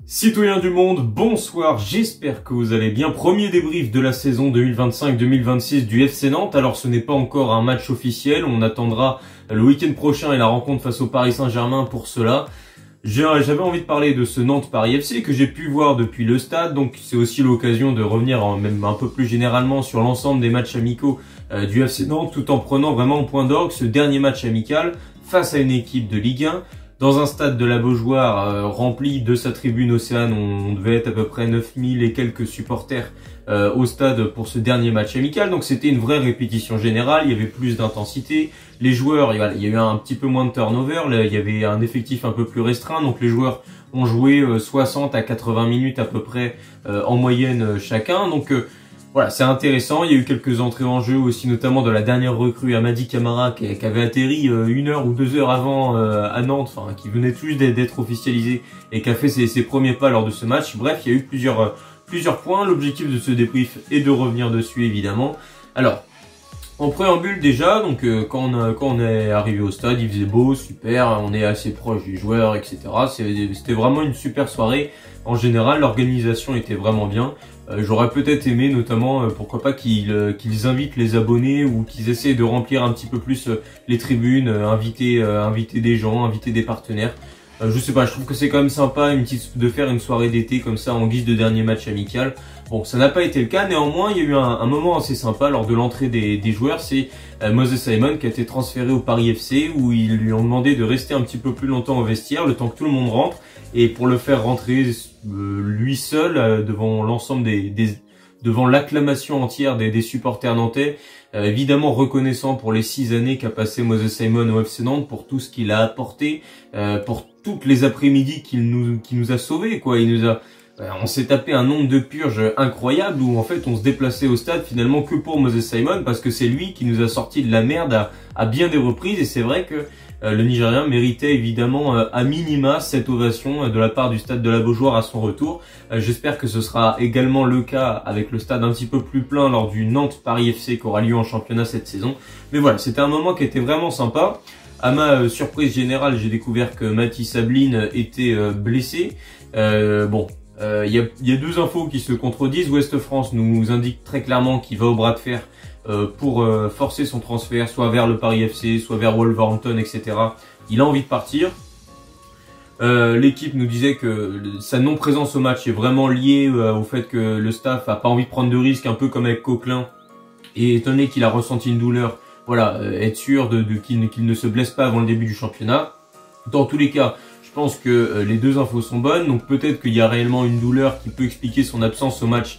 Citoyens du monde, bonsoir, j'espère que vous allez bien. Premier débrief de la saison 2025-2026 du FC Nantes. Alors ce n'est pas encore un match officiel, on attendra le week-end prochain et la rencontre face au Paris Saint-Germain pour cela. J'avais envie de parler de ce Nantes-Paris FC que j'ai pu voir depuis le stade, donc c'est aussi l'occasion de revenir même un peu plus généralement sur l'ensemble des matchs amicaux du FC Nantes, tout en prenant vraiment en point d'orgue ce dernier match amical face à une équipe de Ligue 1. Dans un stade de la Beaujoire rempli de sa tribune Océane, on devait être à peu près 9000 et quelques supporters au stade pour ce dernier match amical. Donc c'était une vraie répétition générale, il y avait plus d'intensité. Les joueurs, il y a eu un petit peu moins de turnover, il y avait un effectif un peu plus restreint. Donc les joueurs ont joué 60 à 80 minutes à peu près en moyenne chacun. Donc voilà, c'est intéressant. Il y a eu quelques entrées en jeu aussi, notamment de la dernière recrue Amady Camara qui avait atterri 1 heure ou 2 heures avant à Nantes, enfin qui venait tout juste d'être officialisé et qui a fait ses premiers pas lors de ce match. Bref, il y a eu plusieurs points. L'objectif de ce débrief est de revenir dessus évidemment. Alors, en préambule déjà, donc quand on est arrivé au stade, il faisait beau, super, on est assez proche du joueur, etc. C'était vraiment une super soirée. En général, l'organisation était vraiment bien. J'aurais peut-être aimé notamment, pourquoi pas, qu'ils invitent les abonnés ou qu'ils essaient de remplir un petit peu plus les tribunes, inviter des gens, inviter des partenaires. Je sais pas, je trouve que c'est quand même sympa de faire une soirée d'été comme ça en guise de dernier match amical. Bon, ça n'a pas été le cas, néanmoins il y a eu un moment assez sympa lors de l'entrée des joueurs. C'est Moses Simon qui a été transféré au Paris FC où ils lui ont demandé de rester un petit peu plus longtemps au vestiaire, le temps que tout le monde rentre, et pour le faire rentrer lui seul devant l'ensemble devant l'acclamation entière des supporters nantais, évidemment reconnaissant pour les 6 années qu'a passé Moses Simon au FC Nantes, pour tout ce qu'il a apporté, pour toutes les après-midi qu'il nous a sauvés, quoi. On s'est tapé un nombre de purges incroyable où en fait on se déplaçait au stade finalement que pour Moses Simon, parce que c'est lui qui nous a sorti de la merde à bien des reprises. Et c'est vrai que le Nigérien méritait évidemment à minima cette ovation de la part du stade de la Beaujoire à son retour. J'espère que ce sera également le cas avec le stade un petit peu plus plein lors du Nantes-Paris FC qui aura lieu en championnat cette saison. Mais voilà, c'était un moment qui était vraiment sympa. À ma surprise générale, j'ai découvert que Mathis Sabline était blessé. Il y a deux infos qui se contredisent. Ouest France nous indique très clairement qu'il va au bras de fer pour forcer son transfert, soit vers le Paris FC, soit vers Wolverhampton, etc. Il a envie de partir. L'équipe nous disait que sa non-présence au match est vraiment liée au fait que le staff a pas envie de prendre de risques, un peu comme avec Coquelin, et étant donné qu'il a ressenti une douleur, voilà, être sûr qu'il ne se blesse pas avant le début du championnat. Dans tous les cas, je pense que les deux infos sont bonnes, donc peut-être qu'il y a réellement une douleur qui peut expliquer son absence au match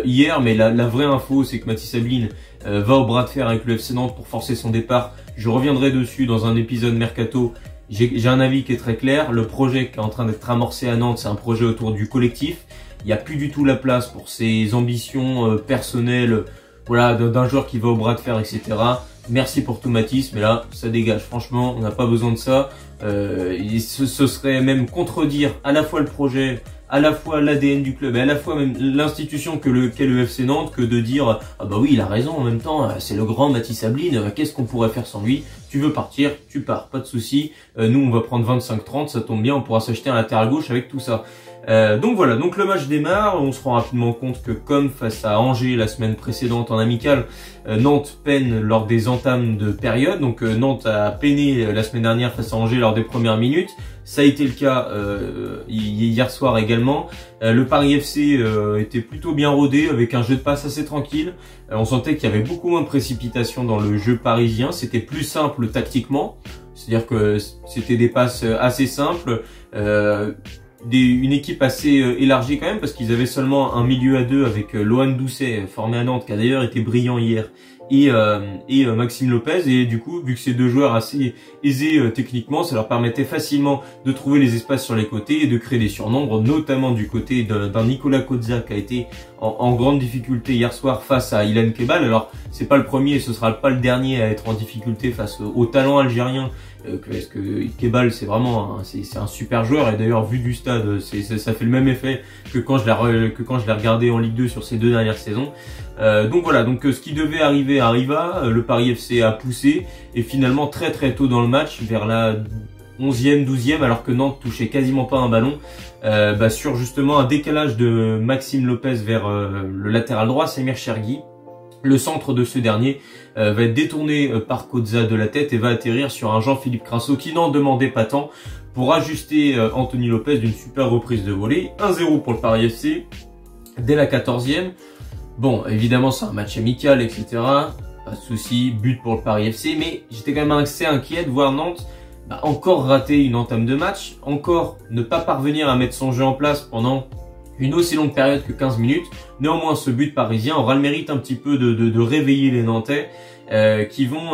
hier, mais la vraie info, c'est que Mathis Sabline va au bras de fer avec le FC Nantes pour forcer son départ. Je reviendrai dessus dans un épisode Mercato. J'ai un avis qui est très clair. Le projet qui est en train d'être amorcé à Nantes, c'est un projet autour du collectif. Il n'y a plus du tout la place pour ses ambitions personnelles, voilà, d'un joueur qui va au bras de fer, etc. Merci pour tout Mathis, mais là, ça dégage. Franchement, on n'a pas besoin de ça. Ce serait même contredire à la fois le projet, à la fois l'ADN du club et à la fois même l'institution qu'est le FC Nantes, que de dire ah bah oui, il a raison, en même temps c'est le grand Mathis Sabline, qu'est-ce qu'on pourrait faire sans lui? Tu veux partir, tu pars, pas de souci. Nous on va prendre 25-30, ça tombe bien, on pourra s'acheter un latéral gauche avec tout ça. Donc voilà, donc le match démarre, on se rend rapidement compte que comme face à Angers la semaine précédente en amical, Nantes peine lors des entames de période. Donc Nantes a peiné la semaine dernière face à Angers lors des premières minutes. Ça a été le cas hier soir également. Le Paris FC était plutôt bien rodé avec un jeu de passe assez tranquille. On sentait qu'il y avait beaucoup moins de précipitation dans le jeu parisien. C'était plus simple tactiquement, c'est-à-dire que c'était des passes assez simples. Une équipe assez élargie quand même, parce qu'ils avaient seulement un milieu à deux avec Lohan Doucet formé à Nantes, qui a d'ailleurs été brillant hier, et Maxime Lopez. Et du coup, vu que ces deux joueurs assez aisés techniquement, ça leur permettait facilement de trouver les espaces sur les côtés et de créer des surnombres, notamment du côté d'un Nicolas Kozza qui a été en grande difficulté hier soir face à Ilan Kebal. Alors c'est pas le premier et ce sera pas le dernier à être en difficulté face au talent algérien, parce que Kebal c'est vraiment c'est un super joueur, et d'ailleurs vu du stade ça fait le même effet que quand je l'ai regardé en Ligue 2 sur ces 2 dernières saisons. Donc voilà, donc ce qui devait arriver arriva. Le Paris FC a poussé et finalement très tôt dans le match, vers la 11e, 12e, alors que Nantes touchait quasiment pas un ballon, sur justement un décalage de Maxime Lopez vers le latéral droit, Samir Chergui. Le centre de ce dernier va être détourné par Kozza de la tête et va atterrir sur un Jean-Philippe Crasso qui n'en demandait pas tant pour ajuster Anthony Lopez d'une super reprise de volée. 1-0 pour le Paris FC dès la 14e. Bon, évidemment c'est un match amical, etc. Pas de souci, but pour le Paris FC, mais j'étais quand même assez inquiet de voir Nantes encore rater une entame de match, encore ne pas parvenir à mettre son jeu en place pendant une aussi longue période que 15 minutes. Néanmoins, ce but parisien aura le mérite un petit peu de réveiller les Nantais qui vont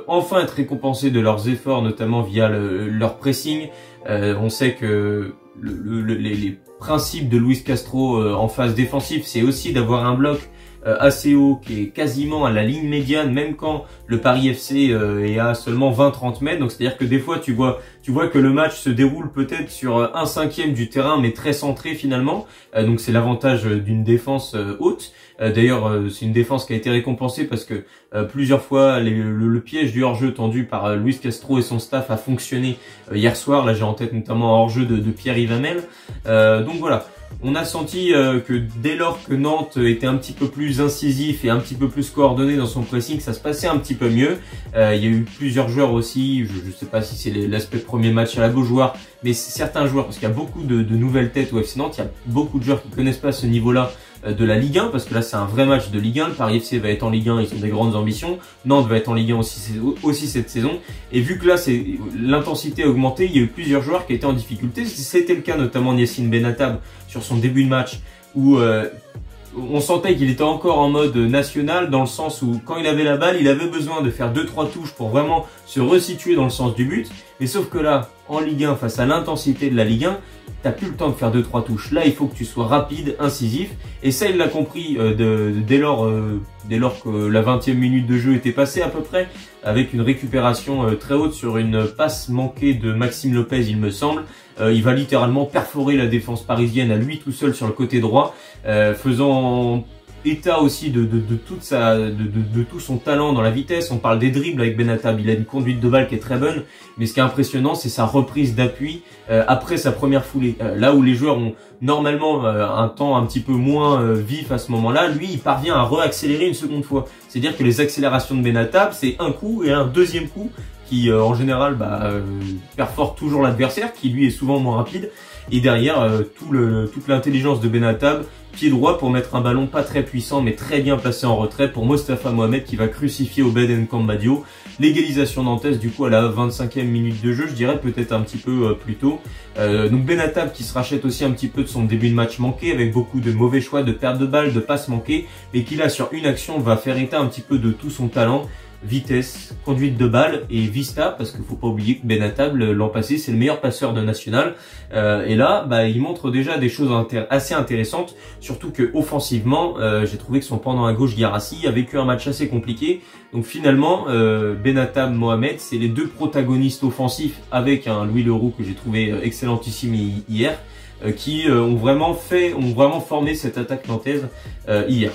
enfin être récompensés de leurs efforts, notamment via leur pressing. On sait que les principes de Luis Castro en phase défensive, c'est aussi d'avoir un bloc assez haut qui est quasiment à la ligne médiane, même quand le Paris FC est à seulement 20-30 mètres. Donc c'est-à-dire que des fois tu vois que le match se déroule peut-être sur 1/5 du terrain, mais très centré finalement. Donc c'est l'avantage d'une défense haute. D'ailleurs c'est une défense qui a été récompensée parce que plusieurs fois le piège du hors-jeu tendu par Luis Castro et son staff a fonctionné hier soir. Là j'ai en tête notamment un hors-jeu de Pierre-Yves Hamel. Donc voilà. On a senti que dès lors que Nantes était un petit peu plus incisif et un petit peu plus coordonné dans son pressing, ça se passait un petit peu mieux. Il y a eu plusieurs joueurs aussi, je ne sais pas si c'est l'aspect premier match à la Beaujoire, mais certains joueurs, parce qu'il y a beaucoup de nouvelles têtes au FC Nantes, il y a beaucoup de joueurs qui ne connaissent pas ce niveau-là de la Ligue 1, parce que là c'est un vrai match de Ligue 1, le Paris FC va être en Ligue 1, ils ont des grandes ambitions, Nantes va être en Ligue 1 aussi cette saison, et vu que là l'intensité a augmenté, il y a eu plusieurs joueurs qui étaient en difficulté, c'était le cas notamment de Yacine Benatab sur son début de match, où on sentait qu'il était encore en mode national, dans le sens où quand il avait la balle, il avait besoin de faire 2-3 touches pour vraiment se resituer dans le sens du but, mais sauf que là, en Ligue 1, face à l'intensité de la Ligue 1, t'as plus le temps de faire 2-3 touches. Là, il faut que tu sois rapide, incisif. Et ça, il l'a compris dès lors que la 20e minute de jeu était passée à peu près, avec une récupération très haute sur une passe manquée de Maxime Lopez, il me semble. Il va littéralement perforer la défense parisienne à lui tout seul sur le côté droit, faisant état aussi de tout son talent dans la vitesse. On parle des dribbles avec Benatab, il a une conduite de balle qui est très bonne, mais ce qui est impressionnant, c'est sa reprise d'appui après sa première foulée. Là où les joueurs ont normalement un temps un petit peu moins vif à ce moment-là, lui il parvient à re-accélérer une seconde fois. C'est-à-dire que les accélérations de Benatab, c'est un coup et un deuxième coup qui en général perfore toujours l'adversaire, qui lui est souvent moins rapide. Et derrière, toute l'intelligence de Benatab, pied droit pour mettre un ballon pas très puissant mais très bien placé en retrait pour Mostafa Mohamed qui va crucifier Obed Nkambadio. L'égalisation nantaise du coup à la 25e minute de jeu, je dirais peut-être un petit peu plus tôt. Donc Benatab qui se rachète aussi un petit peu de son début de match manqué avec beaucoup de mauvais choix, de pertes de balles, de passes manquées, mais qui là sur une action va faire état un petit peu de tout son talent. Vitesse, conduite de balle et vista, parce qu'il faut pas oublier que Benatab l'an passé c'est le meilleur passeur de national, et là il montre déjà des choses assez intéressantes, surtout que offensivement j'ai trouvé que son pendant à gauche Guirassy a vécu un match assez compliqué. Donc finalement Benatab, Mohamed, c'est les deux protagonistes offensifs avec un Louis Leroux que j'ai trouvé excellentissime hier, qui ont vraiment formé cette attaque nantaise hier.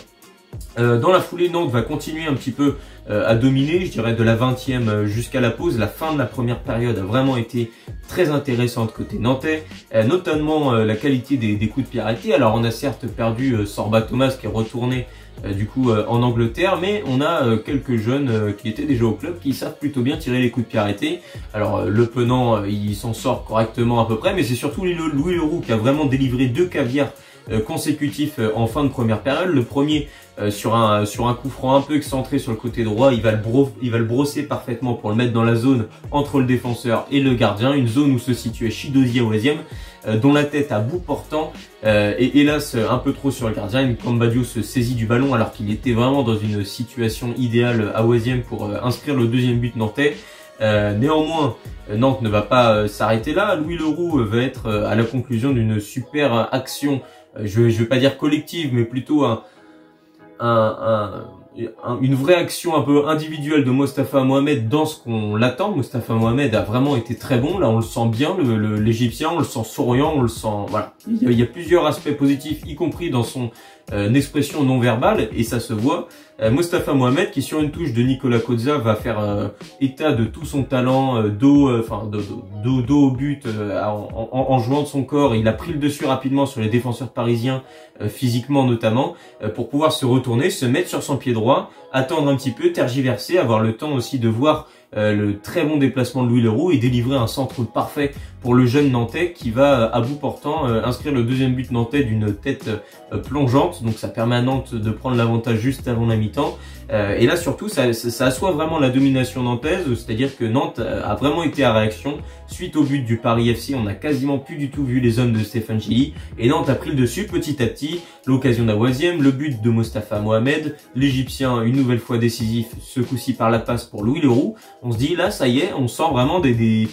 Dans la foulée, Nantes va continuer un petit peu à dominer, je dirais de la 20e jusqu'à la pause. La fin de la première période a vraiment été très intéressante côté nantais, notamment la qualité des coups de pied arrêtés. Alors on a certes perdu Sorba Thomas qui est retourné du coup en Angleterre, mais on a quelques jeunes qui étaient déjà au club qui savent plutôt bien tirer les coups de pied arrêtés. Alors Le Penant il s'en sort correctement à peu près, mais c'est surtout Louis Leroux qui a vraiment délivré 2 caviars consécutifs en fin de première période. Le premier sur un coup franc un peu excentré sur le côté droit, il va le brosser parfaitement pour le mettre dans la zone entre le défenseur et le gardien, une zone où se situait Chidozie Awaziem, dont la tête à bout portant, et hélas un peu trop sur le gardien. Nkambadio se saisit du ballon alors qu'il était vraiment dans une situation idéale à Awaziem pour inscrire le deuxième but nantais. Néanmoins, Nantes ne va pas s'arrêter là. Louis Leroux va être à la conclusion d'une super action, je vais pas dire collective, mais plutôt une vraie action un peu individuelle de Mostafa Mohamed dans ce qu'on l'attend. Mostafa Mohamed a vraiment été très bon, là on le sent bien, l'Égyptien, on le sent souriant, on le sent, voilà. Il y a plusieurs aspects positifs, y compris dans son expression non verbale, et ça se voit. Mostafa Mohamed, qui sur une touche de Nicolas Kozza va faire état de tout son talent, dos au but, en jouant de son corps. Il a pris le dessus rapidement sur les défenseurs parisiens, physiquement notamment, pour pouvoir se retourner, se mettre sur son pied droit, attendre un petit peu, tergiverser, avoir le temps aussi de voir le très bon déplacement de Louis Leroux et délivrer un centre parfait pour le jeune Nantais qui va à bout portant inscrire le deuxième but nantais d'une tête plongeante. Donc ça permet à Nantes de prendre l'avantage juste avant la mi-temps. Et là surtout ça assoit vraiment la domination nantaise, c'est-à-dire que Nantes a vraiment été à réaction. Suite au but du Paris FC, on n'a quasiment plus du tout vu les hommes de Stéphane Gilly et Nantes a pris le dessus petit à petit. L'occasion d'Awaziem, le but de Mostafa Mohamed, l'Égyptien une nouvelle fois décisif, ce coup-ci par la passe pour Louis Leroux. On se dit là ça y est, on sent vraiment des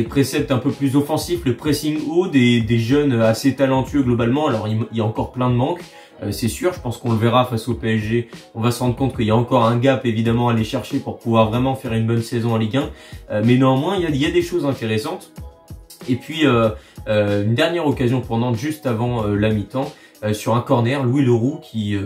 préceptes un peu plus offensifs, le pressing haut, des jeunes assez talentueux globalement. Alors il y a encore plein de manques, c'est sûr, je pense qu'on le verra face au PSG. On va se rendre compte qu'il y a encore un gap évidemment à aller chercher pour pouvoir vraiment faire une bonne saison en Ligue 1. Mais néanmoins, il y a des choses intéressantes. Et puis, une dernière occasion pour Nantes juste avant la mi-temps. Sur un corner, Louis Leroux qui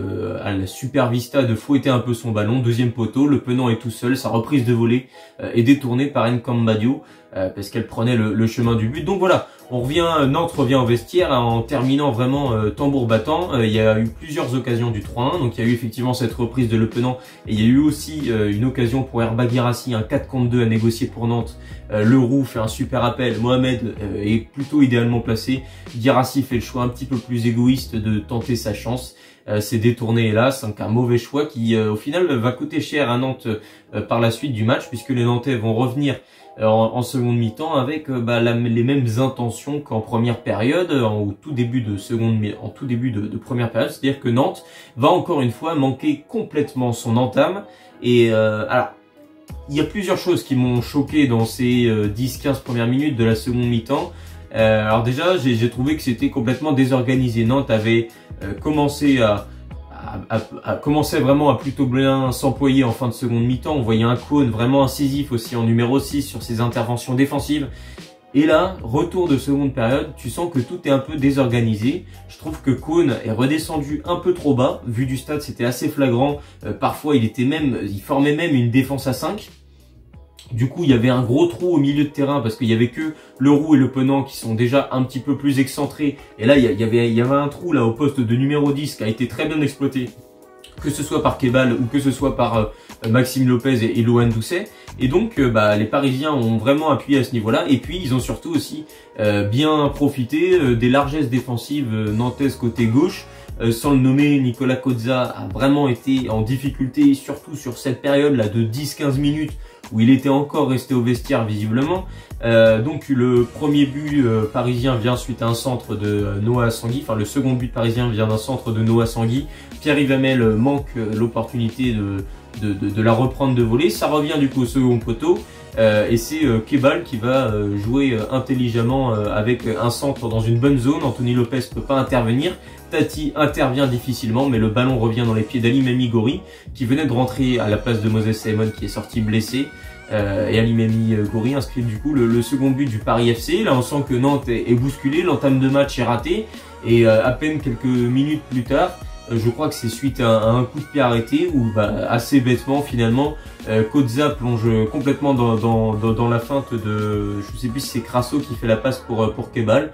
a la super vista de fouetter un peu son ballon, deuxième poteau, le Penant est tout seul, sa reprise de volée est détournée par Nkambadio parce qu'elle prenait le chemin du but. Donc voilà, Nantes revient au vestiaire en terminant vraiment tambour battant. Il y a eu plusieurs occasions du 3-1, donc il y a eu effectivement cette reprise de Le Penant et il y a eu aussi une occasion pour Herba Guirassy, un 4 contre 2 à négocier pour Nantes. Leroux fait un super appel, Mohamed est plutôt idéalement placé, Guirassy fait le choix un petit peu plus égoïste de tenter sa chance. C'est détourné hélas, donc un mauvais choix qui au final va coûter cher à Nantes par la suite du match, puisque les Nantais vont revenir en seconde mi-temps avec les mêmes intentions qu'en première période, en tout début de première période, c'est-à-dire que Nantes va encore une fois manquer complètement son entame. Et alors il y a plusieurs choses qui m'ont choqué dans ces 10-15 premières minutes de la seconde mi-temps. Alors déjà, j'ai trouvé que c'était complètement désorganisé. Nantes avait commencé vraiment à plutôt bien s'employer en fin de seconde mi-temps. On voyait un Cône vraiment incisif aussi en numéro 6 sur ses interventions défensives. Et là, retour de seconde période, tu sens que tout est un peu désorganisé. Je trouve que Cône est redescendu un peu trop bas. Vu du stade, c'était assez flagrant. Parfois, il formait même une défense à 5. Du coup, il y avait un gros trou au milieu de terrain parce qu'il y avait que Leroux et Le Penant qui sont déjà un petit peu plus excentrés. Et là, il y avait un trou là au poste de numéro 10 qui a été très bien exploité, que ce soit par Kebal ou que ce soit par Maxime Lopez et Lohan Doucet. Et donc, les Parisiens ont vraiment appuyé à ce niveau-là. Et puis, ils ont surtout aussi bien profité des largesses défensives nantaises côté gauche. Sans le nommer, Nicolas Kozza a vraiment été en difficulté, surtout sur cette période-là de 10-15 minutes où il était encore resté au vestiaire visiblement. Donc le premier but parisien vient suite à un centre de Noah Sangui, enfin le second but parisien vient d'un centre de Noah Sangui. Pierre-Yves Hamel manque l'opportunité de la reprendre de volée. Ça revient du coup au second poteau. Et c'est Kebal qui va jouer intelligemment avec un centre dans une bonne zone. Anthony Lopez peut pas intervenir. Tati intervient difficilement, mais le ballon revient dans les pieds d'Ali Memi Gori, qui venait de rentrer à la place de Moses Simon, qui est sorti blessé. Et Ali Memi Gori inscrit du coup le second but du Paris FC. Là, on sent que Nantes est bousculé, l'entame de match est ratée. Et à peine quelques minutes plus tard, je crois que c'est suite à un coup de pied arrêté où assez bêtement finalement Kozza plonge complètement dans la feinte de, je sais plus si c'est Crasso qui fait la passe pour Kebal.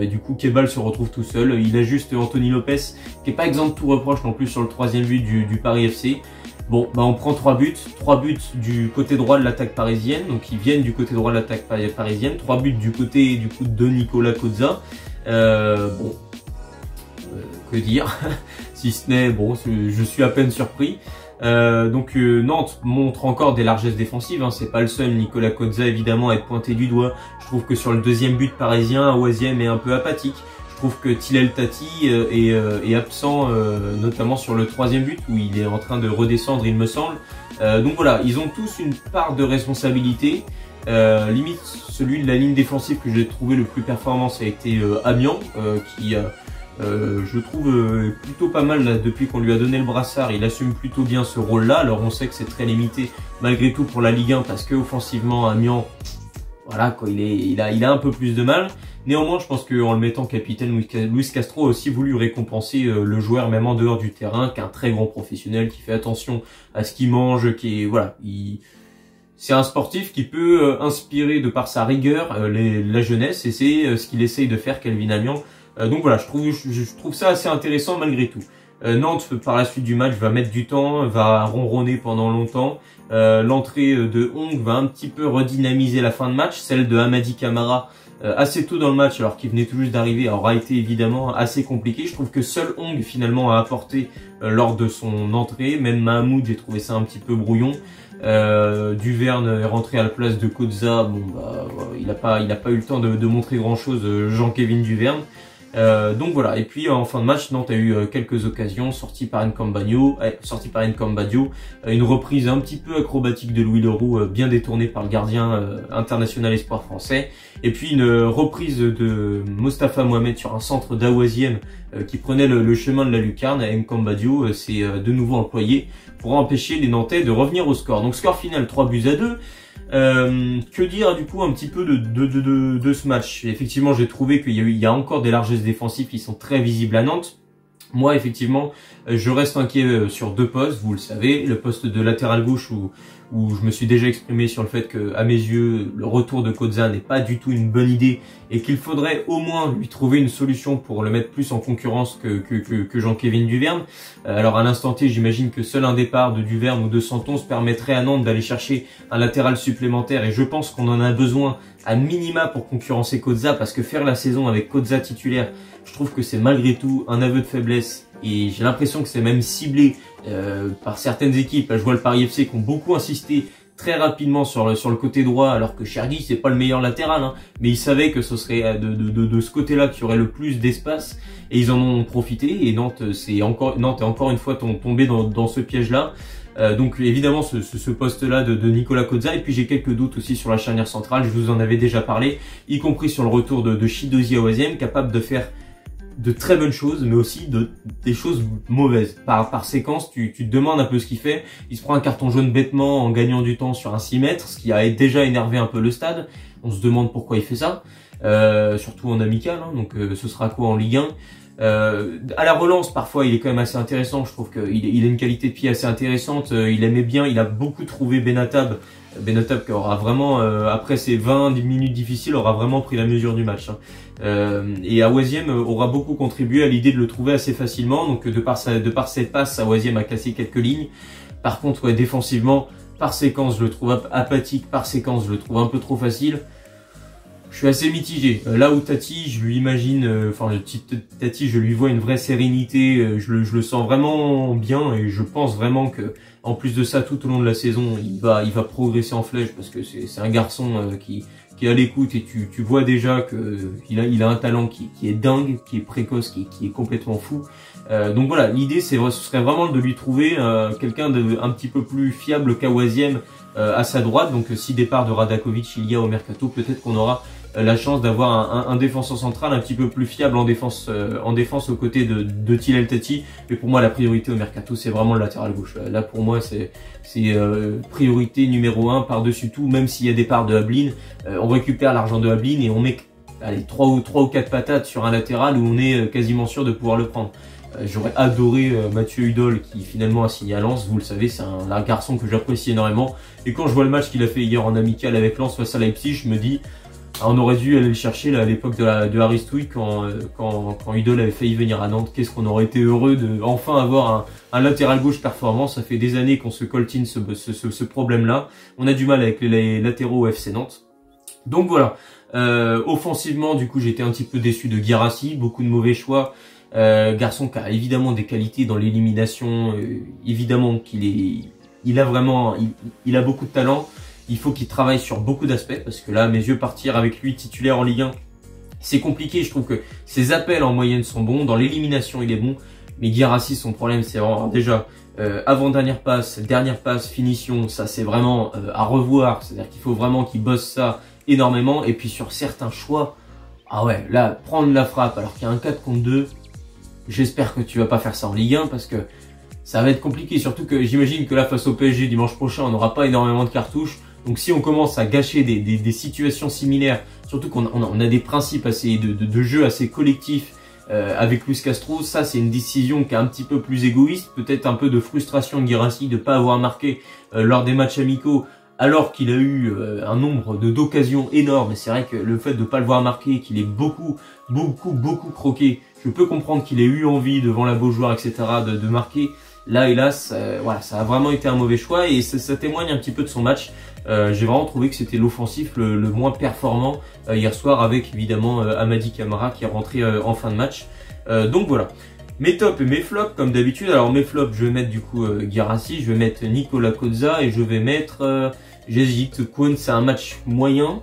Du coup Kebal se retrouve tout seul, il a juste Anthony Lopez qui est pas exempt de tout reproche non plus sur le troisième but du Paris FC. Bon, on prend 3 buts du côté droit de l'attaque parisienne, donc ils viennent du côté droit de l'attaque parisienne, 3 buts du côté du coup de Nicolas Kozza. Que dire si ce n'est, je suis à peine surpris. Nantes montre encore des largesses défensives, hein. C'est pas le seul Nicolas Kozza évidemment à être pointé du doigt. Je trouve que sur le deuxième but parisien, Awaziem est un peu apathique. Je trouve que Tilel Tati est absent, notamment sur le troisième but où il est en train de redescendre il me semble. Donc voilà, ils ont tous une part de responsabilité. Limite celui de la ligne défensive que j'ai trouvé le plus performant, ça a été Amiens qui Je le trouve plutôt pas mal là, depuis qu'on lui a donné le brassard. Il assume plutôt bien ce rôle-là. Alors on sait que c'est très limité malgré tout pour la Ligue 1 parce que offensivement Amiens, voilà quoi, il a un peu plus de mal. Néanmoins, je pense qu'en le mettant capitaine, Luis Castro a aussi voulu récompenser le joueur même en dehors du terrain, qu'un très grand professionnel qui fait attention à ce qu'il mange, qui est voilà, c'est un sportif qui peut inspirer de par sa rigueur la jeunesse et c'est ce qu'il essaye de faire Kelvin Amiens. Donc voilà, je trouve ça assez intéressant malgré tout. Nantes par la suite du match va mettre du temps, va ronronner pendant longtemps. L'entrée de Hong va un petit peu redynamiser la fin de match, celle de Hamadi Camara assez tôt dans le match alors qu'il venait tout juste d'arriver aura été évidemment assez compliqué. Je trouve que seul Hong finalement a apporté lors de son entrée, même Mahmoud j'ai trouvé ça un petit peu brouillon. Duverne est rentré à la place de Koza, bon bah il a pas eu le temps de montrer grand chose, Jean-Kévin Duverne. Donc voilà, et puis en fin de match, Nantes a eu quelques occasions, sorties par Ncambadio, une reprise un petit peu acrobatique de Louis Leroux, bien détournée par le gardien international espoir français, et puis une reprise de Mostafa Mohamed sur un centre d'Awaziem qui prenait le chemin de la lucarne. Ncambadio s'est de nouveau employé pour empêcher les Nantais de revenir au score. Donc score final 3-2. Que dire du coup un petit peu de ce match? Effectivement, j'ai trouvé qu'il y a encore des largesses défensives qui sont très visibles à Nantes. Moi, effectivement, je reste inquiet sur deux postes, vous le savez. Le poste de latéral gauche où je me suis déjà exprimé sur le fait que, à mes yeux, le retour de Koza n'est pas du tout une bonne idée et qu'il faudrait au moins lui trouver une solution pour le mettre plus en concurrence que Jean-Kévin Duverne. Alors à l'instant T, j'imagine que seul un départ de Duverne ou de Santon permettrait à Nantes d'aller chercher un latéral supplémentaire et je pense qu'on en a besoin à minima pour concurrencer Koza parce que faire la saison avec Koza titulaire, je trouve que c'est malgré tout un aveu de faiblesse et j'ai l'impression que c'est même ciblé par certaines équipes. Je vois le Paris FC qui ont beaucoup insisté très rapidement sur le côté droit alors que Chergui c'est pas le meilleur latéral hein, mais ils savaient que ce serait de ce côté-là qu'il y aurait le plus d'espace et ils en ont profité et Nantes est encore une fois tombé dans ce piège-là. Donc évidemment ce poste-là de Nicolas Koza et puis j'ai quelques doutes aussi sur la charnière centrale, je vous en avais déjà parlé, y compris sur le retour de Chidozie Awaziem, capable de faire de très bonnes choses, mais aussi des choses mauvaises. Par séquence, tu te demandes un peu ce qu'il fait. Il se prend un carton jaune bêtement en gagnant du temps sur un 6 mètres, ce qui a déjà énervé un peu le stade. On se demande pourquoi il fait ça, surtout en amical, hein, donc ce sera quoi en Ligue 1. À la relance, parfois, il est quand même assez intéressant. Je trouve qu'il a une qualité de pied assez intéressante. Il aimait bien, il a beaucoup trouvé Benatab qui aura vraiment, après ces 20 minutes difficiles, aura vraiment pris la mesure du match. Hein. Et Awaziem aura beaucoup contribué à l'idée de le trouver assez facilement. Donc de par ses passes, Awaziem a cassé quelques lignes. Par contre, ouais, défensivement, par séquence, je le trouve apathique. Par séquence, je le trouve un peu trop facile. Je suis assez mitigé. Là où Tati, je lui imagine, Tati, je lui vois une vraie sérénité. Je le sens vraiment bien et je pense vraiment que, en plus de ça, tout au long de la saison, il va progresser en flèche parce que c'est un garçon qui est à l'écoute et tu vois déjà que il a un talent qui est dingue, qui est précoce, qui est complètement fou. Donc voilà, l'idée ce serait vraiment de lui trouver quelqu'un un petit peu plus fiable qu'Awaziem à sa droite. Donc si départ de Radakovic il y a au mercato, peut-être qu'on aura la chance d'avoir un défenseur central un petit peu plus fiable en défense aux côtés de Tilel Tati. Mais pour moi la priorité au mercato c'est vraiment le latéral gauche. Là pour moi c'est priorité numéro 1 par-dessus tout, même s'il y a départ de Ablin, on récupère l'argent de Ablin et on met allez, 3 ou 4 patates sur un latéral où on est quasiment sûr de pouvoir le prendre. J'aurais adoré Mathieu Hudol qui finalement a signé à Lens, vous le savez, c'est un garçon que j'apprécie énormément. Et quand je vois le match qu'il a fait hier en amical avec Lens face à Leipzig, je me dis, on aurait dû aller le chercher là, à l'époque de Haristouille quand Hudol avait failli venir à Nantes. Qu'est-ce qu'on aurait été heureux de enfin avoir un latéral gauche performant. Ça fait des années qu'on se coltine ce problème-là. On a du mal avec les latéraux au FC Nantes. Donc voilà. Offensivement, du coup, j'étais un petit peu déçu de Guirassy, beaucoup de mauvais choix. Garçon qui a évidemment des qualités dans l'élimination, évidemment il a beaucoup de talent. Il faut qu'il travaille sur beaucoup d'aspects parce que là, à mes yeux, partir avec lui titulaire en Ligue 1, c'est compliqué. Je trouve que ses appels en moyenne sont bons, dans l'élimination il est bon, mais Guirassy, son problème c'est vraiment déjà avant-dernière passe, dernière passe, finition, ça c'est vraiment à revoir. C'est-à-dire qu'il faut vraiment qu'il bosse ça énormément et puis sur certains choix, ah ouais, là prendre la frappe alors qu'il y a un 4 contre 2. J'espère que tu vas pas faire ça en Ligue 1 parce que ça va être compliqué. Surtout que j'imagine que là, face au PSG dimanche prochain, on n'aura pas énormément de cartouches. Donc si on commence à gâcher des situations similaires, surtout qu'on a des principes assez de jeu assez collectifs avec Luis Castro, ça c'est une décision qui est un petit peu plus égoïste, peut-être un peu de frustration de Guirassy de ne pas avoir marqué lors des matchs amicaux, alors qu'il a eu un nombre d'occasions énormes. Et c'est vrai que le fait de ne pas le voir marquer, qu'il ait beaucoup croqué, je peux comprendre qu'il ait eu envie devant la Beaujoire, etc. de marquer. Là, hélas, voilà, ça a vraiment été un mauvais choix et ça témoigne un petit peu de son match. J'ai vraiment trouvé que c'était l'offensif le moins performant hier soir avec évidemment Amady Camara qui est rentré en fin de match. Donc voilà. Mes tops et mes flops comme d'habitude. Alors mes flops, je vais mettre du coup Guirassy, je vais mettre Nicolas Kozza et je vais mettre... j'hésite, Kwon c'est un match moyen,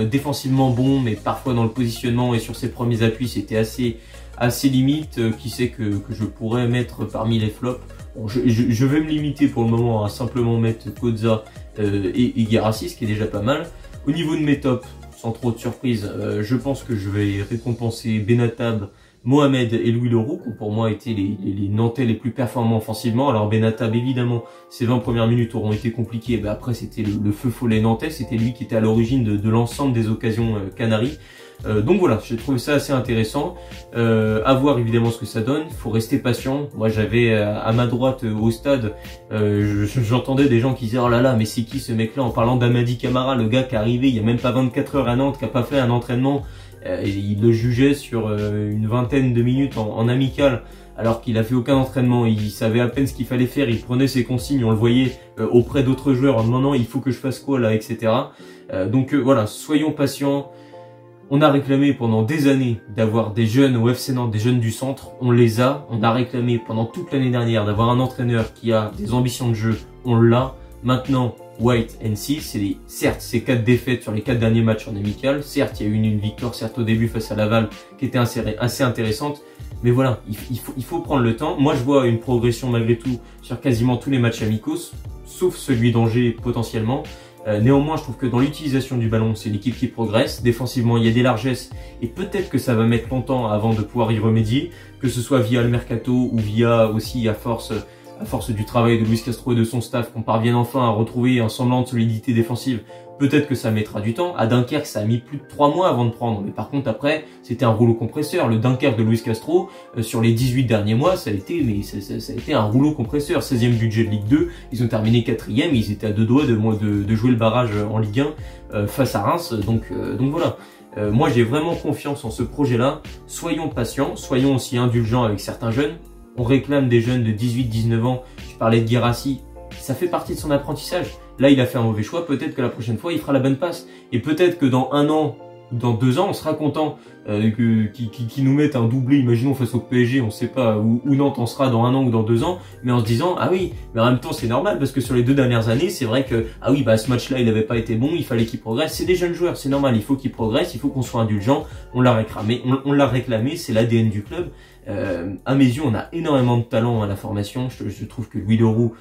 défensivement bon mais parfois dans le positionnement et sur ses premiers appuis c'était assez limite. Qui sait que je pourrais mettre parmi les flops. Bon, je vais me limiter pour le moment à simplement mettre Kozza et Guirassy, ce qui est déjà pas mal. Au niveau de mes tops, sans trop de surprise, je pense que je vais récompenser Benatab, Mohamed et Louis Leroux, qui pour moi étaient les Nantais les plus performants offensivement. Alors Benatab, évidemment, ses 20 premières minutes auront été compliquées. Ben après, c'était le feu follet nantais. C'était lui qui était à l'origine de l'ensemble des occasions Canaries. Donc voilà, j'ai trouvé ça assez intéressant. À voir évidemment ce que ça donne. Il faut rester patient. Moi, j'avais à ma droite au stade, j'entendais des gens qui disaient « Oh là là, mais c'est qui ce mec-là ?» En parlant d'Amady Camara, le gars qui est arrivé il y a même pas 24 heures à Nantes, qui a pas fait un entraînement. Il le jugeait sur une vingtaine de minutes en amical, alors qu'il a fait aucun entraînement. Il savait à peine ce qu'il fallait faire. Il prenait ses consignes, on le voyait auprès d'autres joueurs en demandant « Il faut que je fasse quoi là ?» etc. Donc voilà, soyons patients. On a réclamé pendant des années d'avoir des jeunes au FC Nantes, des jeunes du centre. On les a. On a réclamé pendant toute l'année dernière d'avoir un entraîneur qui a des ambitions de jeu. On l'a. Maintenant, wait and see. Certes, c'est 4 défaites sur les 4 derniers matchs en amical. Certes, il y a eu une victoire, certes au début face à Laval, qui était assez intéressante. Mais voilà, il faut prendre le temps. Moi, je vois une progression malgré tout sur quasiment tous les matchs amicaux, sauf celui d'Angers potentiellement. Néanmoins, je trouve que dans l'utilisation du ballon, c'est l'équipe qui progresse. Défensivement, il y a des largesses et peut-être que ça va mettre longtemps avant de pouvoir y remédier, que ce soit via le mercato ou via aussi à force du travail de Luis Castro et de son staff, qu'on parvienne enfin à retrouver un semblant de solidité défensive. Peut-être que ça mettra du temps. À Dunkerque, ça a mis plus de 3 mois avant de prendre. Mais par contre, après, c'était un rouleau compresseur. Le Dunkerque de Luis Castro, sur les 18 derniers mois, ça a été un rouleau compresseur. 16e budget de Ligue 2. Ils ont terminé 4e. Ils étaient à 2 doigts de jouer le barrage en Ligue 1 face à Reims. Donc voilà. Moi, j'ai vraiment confiance en ce projet-là. Soyons patients. Soyons aussi indulgents avec certains jeunes. On réclame des jeunes de 18-19 ans. Je parlais de Guirassy. Ça fait partie de son apprentissage. Là, il a fait un mauvais choix. Peut-être que la prochaine fois, il fera la bonne passe. Et peut-être que dans 1 an, dans 2 ans, on sera content qu'ils nous mettent un doublé. Imaginons face au PSG, on ne sait pas où Nantes en sera dans 1 an ou dans 2 ans. Mais en se disant, ah oui, mais en même temps, c'est normal parce que sur les 2 dernières années, c'est vrai que, ah oui, bah ce match-là, il n'avait pas été bon. Il fallait qu'il progresse. C'est des jeunes joueurs, c'est normal. Il faut qu'ils progressent. Il faut qu'on soit indulgent. On l'a réclamé. C'est l'ADN du club. À mes yeux, on a énormément de talent à la formation. Je trouve que Louis Leroux,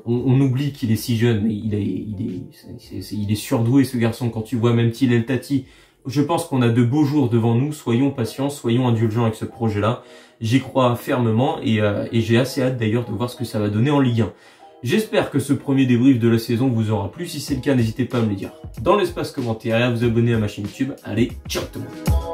on oublie qu'il est si jeune, mais il est surdoué ce garçon. Quand tu vois même Thil Tati, je pense qu'on a de beaux jours devant nous. Soyons patients, soyons indulgents avec ce projet-là. J'y crois fermement et j'ai assez hâte d'ailleurs de voir ce que ça va donner en Ligue 1. J'espère que ce premier débrief de la saison vous aura plu. Si c'est le cas, n'hésitez pas à me le dire dans l'espace commentaire et à vous abonner à ma chaîne YouTube. Allez, ciao tout le monde.